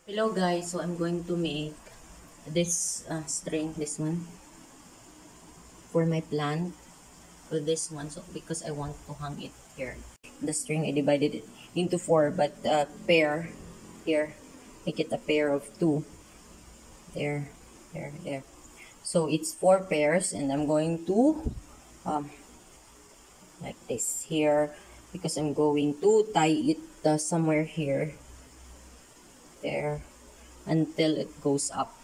Hello guys, so I'm going to make this string, this one, for my plant, for this one, so because I want to hang it here. The string, I divided it into four, but pair here, make it a pair of two. There, there. So it's four pairs, and I'm going to like this here, because I'm going to tie it somewhere here, there, until it goes up.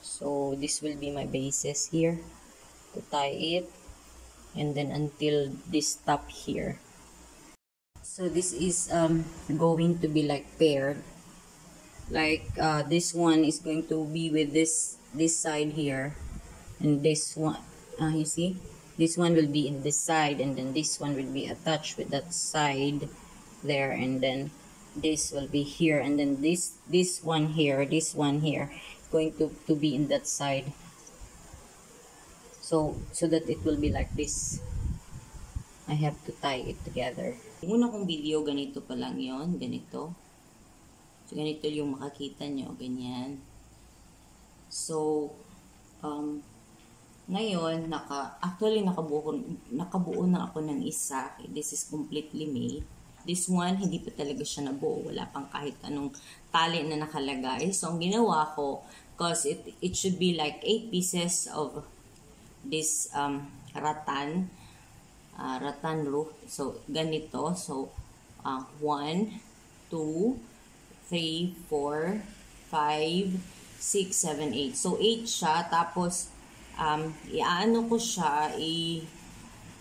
So this will be my basis here to tie it, and then until this top here. So this is going to be like paired, like this one is going to be with this side here, and this one, you see, this one will be in this side, and then this one will be attached with that side there, and then this will be here, and then this one here, this one here is going to be in that side, so that it will be like this. I have to tie it together. Yung una kong video, ganito pa lang yon, ganito. So, ganito yung makakita nyo, ganyan. So, ngayon, actually, nakabuo na ako ng isa. This is completely made. This one, hindi pa talaga siya nabuo. Wala pang kahit anong tali na nakalagay. So, ang ginawa ko, because it should be like 8 pieces of this rattan roof. So, ganito. So, 1, 2, 3, 4, 5, 6, 7, 8. So, 8 siya. Tapos, iaano ko siya,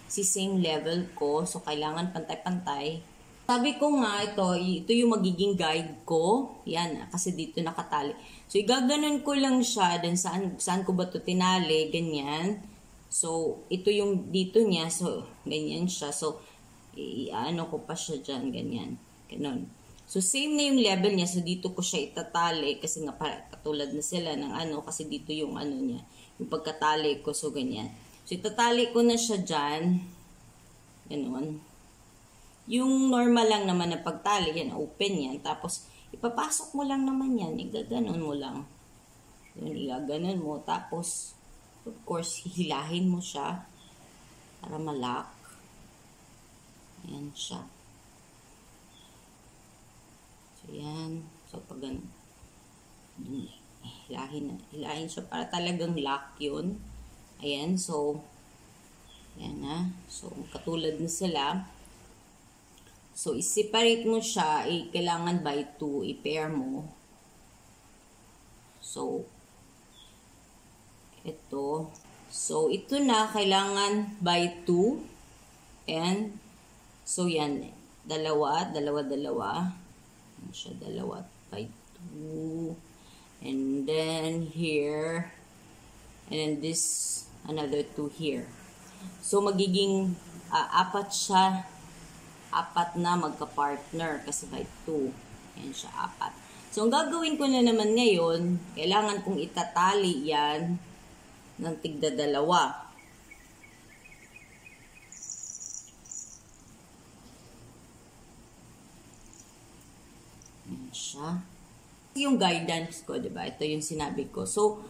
si same level ko. So, kailangan pantay-pantay. Sabi ko nga, ito yung magiging guide ko. Yan, kasi dito nakatali. So, igaganon ko lang siya. Then, saan ko ba ito tinali? Ganyan. So, ito yung dito niya. So, ganyan siya. So, iaano ko pa siya dyan. Ganyan. Ganon. So, same na yung level niya. So, dito ko siya itatali. Kasi nga, katulad na sila ng ano. Kasi dito yung ano niya. Yung pagkatali ko. So, ganyan. So, itatali ko na siya dyan. Ganon. Yung normal lang naman na pagtali. Yan, open yan. Tapos, ipapasok mo lang naman yan. Igaganon mo lang. Yun, igaganon mo. Tapos, of course, hihilahin mo siya para malak. Ayan siya. So, yan. So, pag ganun, hilahin siya para talagang lock yun. Ayan. So, ayan na. So, katulad na sila. So, i-separate mo siya. Kailangan by 2. I-pair mo. So, ito. So, ito na, kailangan by 2. And, so yan, dalawa. Yan siya, dalawa by 2. And then, here. And then this, another 2 here. So, magiging apat siya. Apat na magka-partner kasi by 2. Yan siya, apat. So, ang gagawin ko na naman ngayon, kailangan kong itatali yan ng tigda-dalawa. Ayan siya. Yung guidance ko, diba? Ito yung sinabi ko. So,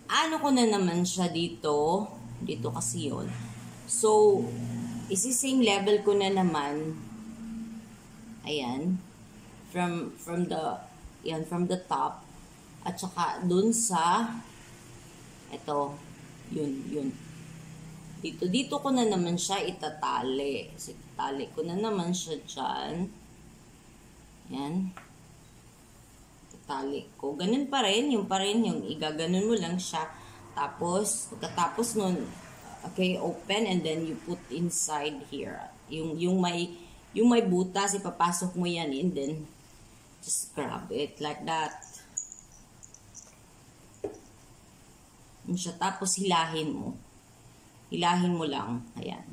ano ko na naman siya dito. Dito kasi yun. So, isi-same level ko na naman. Ayan. From the top. At saka, dun sa ito, yun. Dito ko na naman siya itatali. So, itatali ko na naman siya dyan. Yan. Itatali ko. Ganun pa rin, yung igaganon mo lang siya. Tapos, pagkatapos nun, okay, open, and then you put inside here. Yung may butas, ipapasok mo yan in, then just grab it like that. Siya. Tapos, hilahin mo. Hilahin mo lang. Ayan.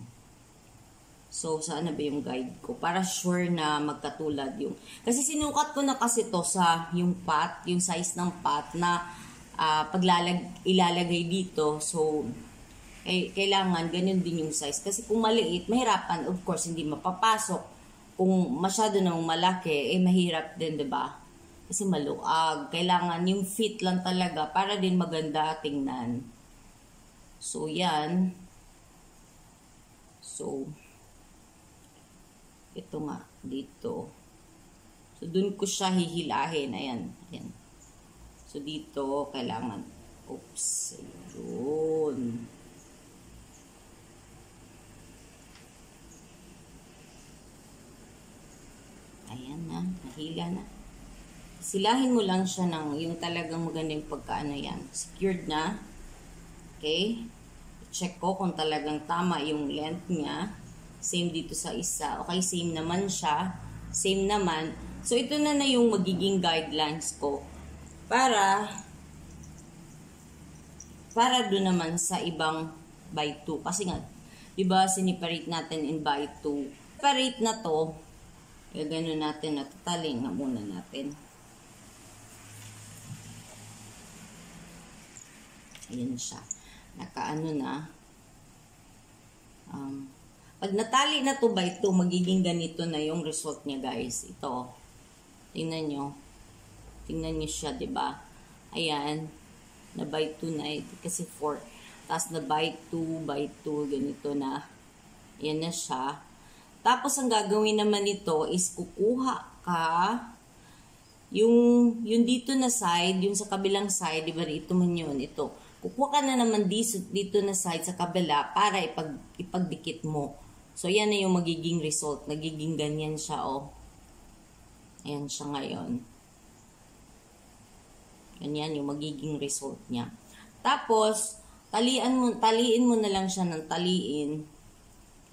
So, saan na ba yung guide ko? Para sure na magkatulad yung... Kasi sinukat ko na kasi to sa yung pot, yung size ng pot na ilalagay dito. So, kailangan ganun din yung size. Kasi kung maliit, mahirapan. Of course, hindi mapapasok. kung masyado nang malaki, mahirap din, diba? Kasi maluag. Kailangan yung fit lang talaga para din maganda tingnan. So, yan. So, ito nga, dito. So, dun ko siya hihilahin. Ayan. Ayan. So, dito, kailangan. Oops. Ayun. Ayan na. Nahila na. Silahin mo lang siya ng yung talagang magandang pagkaano yan. Secured na. Okay. Check ko kung talagang tama yung length niya. Same dito sa isa. Okay, same naman siya. Same naman. So, ito na yung magiging guidelines ko. Para doon naman sa ibang by 2. Kasi nga, diba, siniparate natin in by 2. Separate na to. Gano'n natin, natataling na muna natin. Ayan siya. Nakaano na. Pag natali na to by 2, magiging ganito na yung result niya, guys. Ito. Tingnan nyo. Tingnan nyo siya, diba? Ayan. Na by 2 na. Kasi 4. Tapos na by 2, ganito na. Ayan na siya. Tapos, ang gagawin naman nito is kukuha ka yung dito na side, yung sa kabilang side, diba, ito man yun, ito. Kukuha ka na naman dito na side sa kabila para ipagdikit mo. So, yan na yung magiging result. Nagiging ganyan siya, oh. Ayan siya ngayon. Ganyan yung magiging result niya. Tapos, taliin mo na lang siya ng taliin.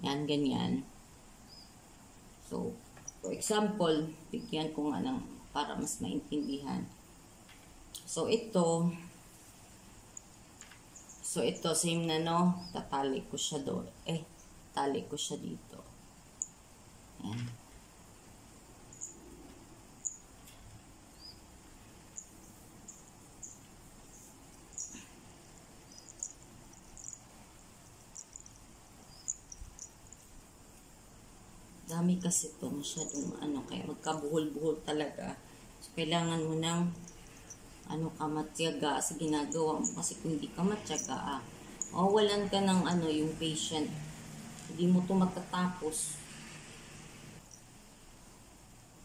Yan, ganyan. So, for example, bigyan ko nga ng para mas maintindihan. So, ito, same na, no? Tatali ko siya doon. Tali ko siya dito. Ayan. Dami kasi ito, masyadong kaya magkabuhol-buhol talaga. So, kailangan mo ng kamatyaga sa ginagawa mo. Kasi kung hindi ka matyaga, walan ka ng yung patient. Hindi mo ito matatapos.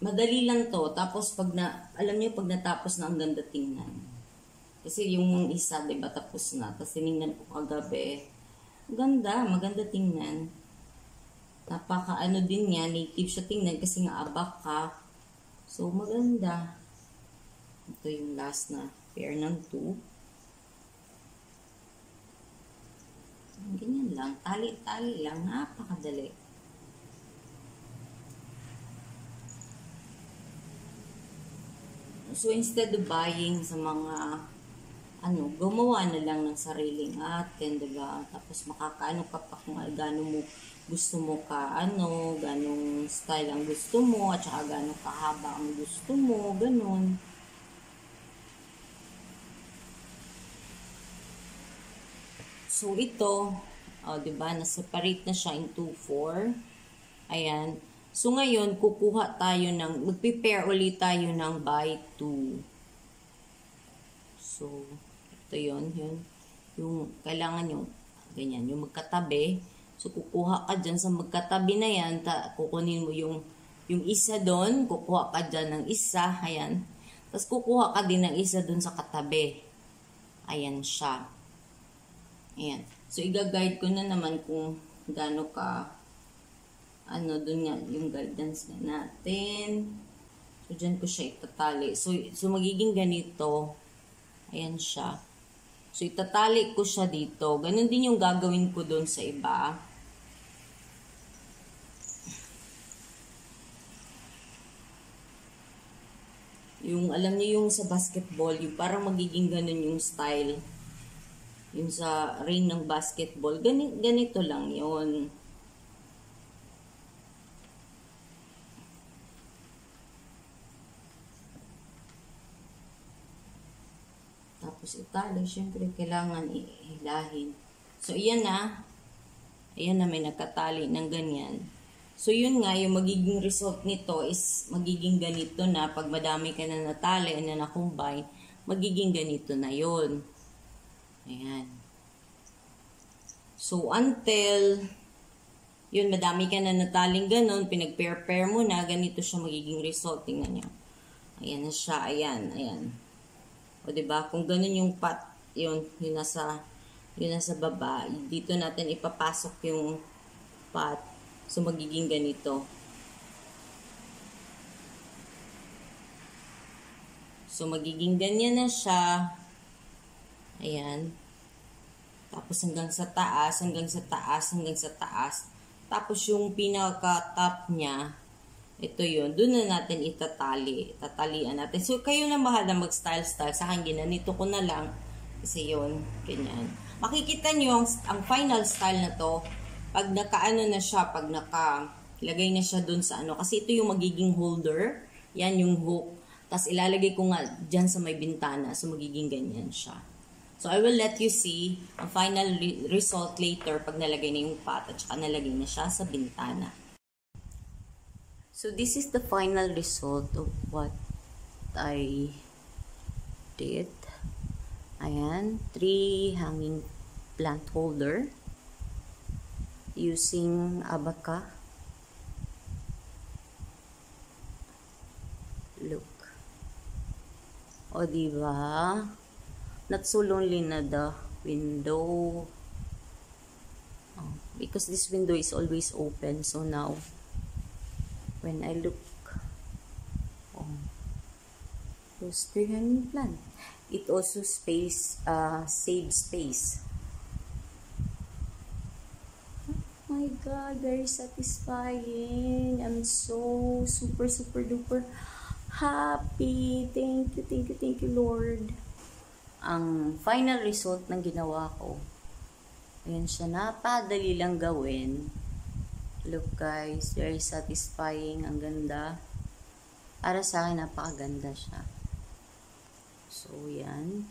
Madali lang to. Tapos, alam niyo, pag natapos na, ang ganda tingnan. Kasi yung isa, diba, tapos na. Tapos, tinignan ko kagabi. Maganda tingnan. Napaka din niya, native siya tingnan kasi nga abak ka. So, maganda. Ito yung last na pair ng 2. Ganyan lang. Tali-tali lang. Napakadali. So, instead of buying sa mga gumawa na lang ng sariling atin, diba? Tapos makakaano ka pa kung gano'n mo gusto mo ganong style ang gusto mo, at saka gano'ng kahaba ang gusto mo, ganun. So, ito, diba, na-separate na siya into 4. Ayan. So, ngayon, kukuha tayo mag-prepare ulit tayo ng by 2. So, ito yun. Yung, kailangan yung, ganyan, yung magkatabi. So, kukuha ka dyan sa magkatabi na yan, kukunin mo yung isa doon, kukuha ka dyan ng isa, ayan. Tapos, kukuha ka din ng isa doon sa katabi. Ayan siya. Ayan. So, i-guide ko na naman kung gaano ka, doon nga, yung guidance na natin. So, dyan ko siya itatali. So magiging ganito. Ayan siya. So, itatali ko siya dito. Ganun din yung gagawin ko doon sa iba. Yung, alam niyo yung sa basketball, yung parang magiging ganun yung style. Yung sa ring ng basketball. Ganito lang yun. Tapos itali, syempre kailangan ihilahin. So, iyan na. Ayan na, may nakatali ng ganyan. So, yun nga, yung magiging result nito is magiging ganito na pag madami ka na natali na na-combine, magiging ganito na yun. Ayan. So, until yun, madami ka na nataling ganun, pinag-pair-pair mo na, ganito siya magiging result. Tingnan nyo. Ayan na siya, ayan, ayan. O, diba? Kung ganun yung pot, yun nasa baba. Dito natin ipapasok yung pot. So, magiging ganito. So, magiging ganyan na siya. Ayan. Tapos, hanggang sa taas, hanggang sa taas, hanggang sa taas. Tapos, yung pinaka-top niya, ito yun. Doon na natin itatali. Tatalian natin. So, kayo na bahala mag-style-style. Sa akin, ginanito ko na lang. Kasi yun, ganyan. Makikita nyo ang final style na to. Pag nakaano na siya, pag nakalagay na siya dun sa ano. Kasi ito yung magiging holder. Yan yung hook. Tapos ilalagay ko nga dyan sa may bintana. So magiging ganyan siya. So I will let you see ang final result later pag nalagay na yung pot at saka nalagay na siya sa bintana. So this is the final result of what I did. Ayan. 3 hanging plant holder. Using abaca. Look. O, diba? Not so lonely na the window. Oh, because this window is always open. So, now, when I look, oh, those 3 hanging plant. It also saves space. My God, very satisfying. I'm so super duper happy. Thank you, Lord. Ang final result ng ginawa ko, ayan siya, napadali lang gawin. Look guys, very satisfying. Ang ganda. Para sa akin, napakaganda siya. So, yan.